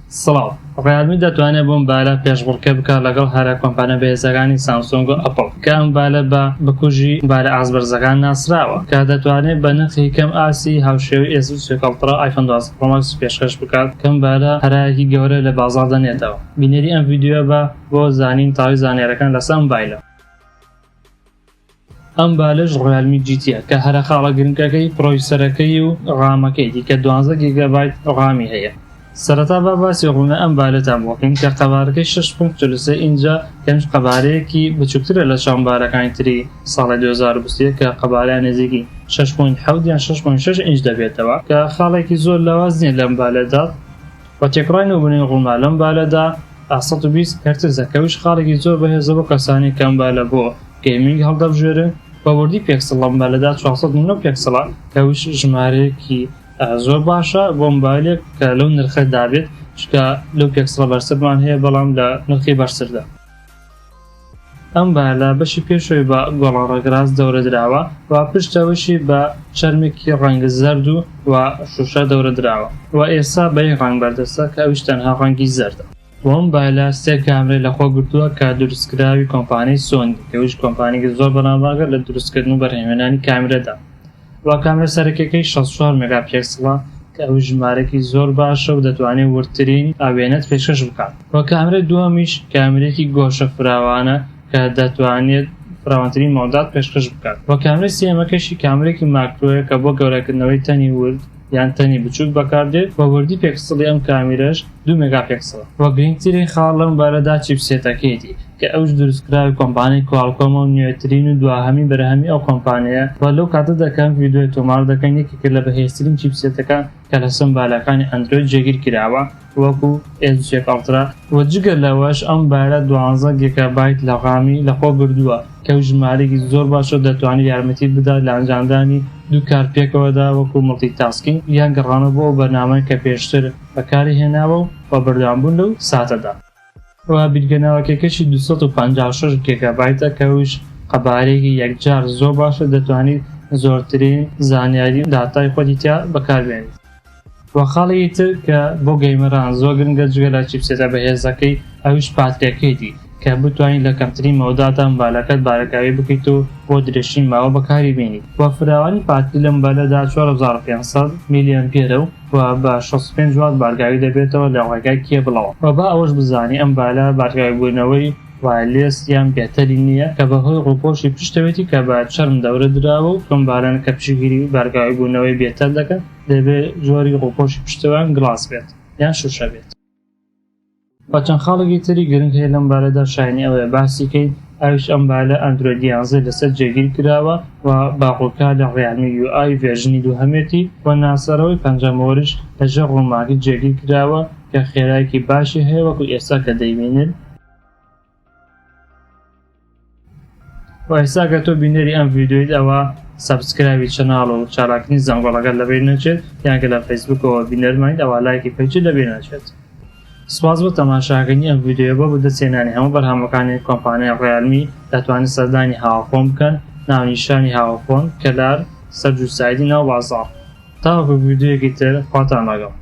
سڵاو ڕیالمی دەتوانێت بۆ مۆبایلە پێشبڕکێ بکات لەگەڵ هەرە کۆمپانە بەهێزەکانی سامسۆنگ و ئەپڵ کە ئەم مۆبایلە بە بکوژی مۆبایلە ئاسبەرزەکان ناسراوە کە دەتوانێت بە نرخی کەم ئاسی هاوشێوەی ئێسوس ئەڵترا ئایفۆن 12 پرۆ ماکس پێشکەش بکات کە مۆبایلە هەرایەکی گەورە لە بازاڕ دەنێتەوە. بینەری ئەم ڤیدیۆ بۆ زانین تاوی زانیاریەکان لەسەر مۆبایلە. ئەم مۆبایلەش ڕیالمی جیتیە کە هەرە خاڵە گرنگەکەی پرۆسەرەکەی و ڕامەکەیتی کە 12 گیگابایت ڕامی هەیە. سەرەتا باسی ڕوونە ئەم مۆبایلەتان بۆکەین کە قەبارەکەی 6.43 ئینجە کەمش قەبارەیەکی بچووکترە لە شامبارەکانی تری ساڵی 2021 کە قەبارەیان نزیکی 6.7 یان 6.6 ئینج دەبێتەوە کە خاڵێکی زۆر لاواز نییە لە مۆبایلەدا بە تێکڕای نەبوونی ڕووما لە مۆبایلەدا 120 هەرتزە کەویش خاڵێکی زۆر بەهێزە بۆ کەسانی کە مۆبایلە بۆ گەیمینگ هەڵدەبژێرن بە وردی پێکسڵ لە مۆبایلەدا 409 پێکسڵە کەویش ژمارەیەکی زۆر باشە بۆ مۆبایلێک کە لەو نرخە دابێت چکە لەو پێکسڵە بەرزترمان هەیە بەڵام لە نرخی بەرزتردا. ئەم مۆبایلە بەشی پێشەوەی بە گۆڵەڕەگراس دەورە دراوە و پشتەوەشی بە چەرمێکی ڕەنگە زەرد و شوشە دەورە دراوە و ئێستا بە یەک ڕەنگ بەردەستە کە ئەویش تەنها ڕەنگی زەردە. بۆ ئەم مۆبایلە سێ کامرەی لەخۆ گرتووە کە دروستکراوی کۆمپانیای سۆنی کەویش کۆمپانیێکی زۆر بەنامبارگە لە دروستکردن و بەرهەمهێنانی کامرەدا. و کامرە سەرەکیەکەی 64 مێگاپیکسڵە کە ئەو ژمارەی زۆر باشە و دەتوانێت وردترین ئاوێنەت پێشکەش بکات. وە کامرە دووەمیش کامرێکی گۆشە فراوانە کە دەتوانێت فراوانترین مۆدات پێشکەش بکات. وە کامرە سێمەکەشی کامرێکی ماکرۆیە کە بۆ گەورەکردنەوەی تەنی ورد یان تەنی بچووک بەکاردێت بە وردی پێکسڵی ئەم کامێرەش 2 مێگاپیکسڵە. وە گرنگترین خاڵ لەم مۆبایلەدا چیپسێتەکەیەتی کە ئەوش دروستکراوی کۆمپانیای کوالکۆمە و نوێترین و دواهەمی بەرهەمی ئەو کۆمپانیایە و لەو کاتە دەکەم ڤیدیۆی تۆمار دەکەن یەکێکە لە بەهێزترین چیپسێتەکان کە لەسەر مۆبایلەکانی ئەندرۆید جێگیر کراوە وەکو ئێسوس ئەڵترا و جگە لەوەش ئەم مۆبایلە 12 گیگابایت لە ڕامی لەخۆ بردووە کە ئەوژمارەیەکی زۆر باشە دەتوانێت یارمەتی بدات لە ئەنجامدانی دوو کار پێکەوەدا وەکو مڵتیتاسکینگ یان گەڕانە بۆ بەرنامەی کە پێشتر بەکاری هێناوە و بە بەردەوامبوون لەو ساتەدا. و بیرگەناوەکێکەشی 256 گیگابایتە کەویش قەبارەیەکی یەکجار زۆر باشە دەتوانێت زۆرترین زانیاری داتای خۆی تیا بەکاربێنێت. و خاڵێکی تر کە بۆ گەیمەران زۆر گرنگە جگە لە چیپسێتە بەهێزەکەی ئەویش پاتریەکەیتی کە بتوانین لە کەمترین مەودادا مۆبایلەکەت بارەکاوی بکەیت و بۆ درێژین ماوە بەکاری بێنیت. و فراوانی پاتری لە مۆبایلەدا 4500 میلی ئەمپێرە و بە 65 وات بارگاوی دەبێتەوە لە ڕێگای کێبڵەوە. و با ئەوەش بزانی ئەم مۆبایلە بارگاوی بوونەوەی وایرلێس یان بێتەری نییە کە بەهۆی ڕووپۆشی پشتەوەتی کە بە چەرم دەورە دراوە و کۆمباران کە پشگیری بارگاوی بوونەوەی بێتەر دەکەن دەبێت جۆری ڕووپۆشی پشتەوەیان گڵاس بێت یان شوشە بێت. بە چەند خاڵێکی تری گرنگ هەیە لەم مۆبایلەدا شایانی ئەوەیە باسیکەین ئەویش ئەم مۆبایلە ئەندرۆید 11 لەسەر جێگیر کراوە و باقوولکار لە ڕیالمی UI ڤێژنی دووهەمێتی و ناسەرەوەی پەنجەمەوەریش لەژێر ڕووماکی جێگیر کراوە کە خێرایەکی باشی هەیە وەکو ئێستا کە دەیبینن. و ئێستا کە تۆ بینەری ئەم ڤیدیۆیت ئەوە سەبسکرایبی چەناڵ و چالاکنی زەنگۆڵەکەت لەبیر نەچێت یانکە لە فەیسبوکەوە بینەرمانیت ئەوە لایکی پەیجی لەبیر نەچێت. سپاس بۆ تەماشاکردنی ئەم ڤیدیۆ بۆ بەدەستهێنانی هەموو بەرهەمەکانی کۆمپانیای ڕیالمی دەتوانن سەردانی هاوەخۆن بکەن ناونیشانی هاوەخۆن کەلار سەرجووسایدی ناو بازاڕ. تاوەکو ڤیدیۆیەکی تر خواتان لەگەڵ.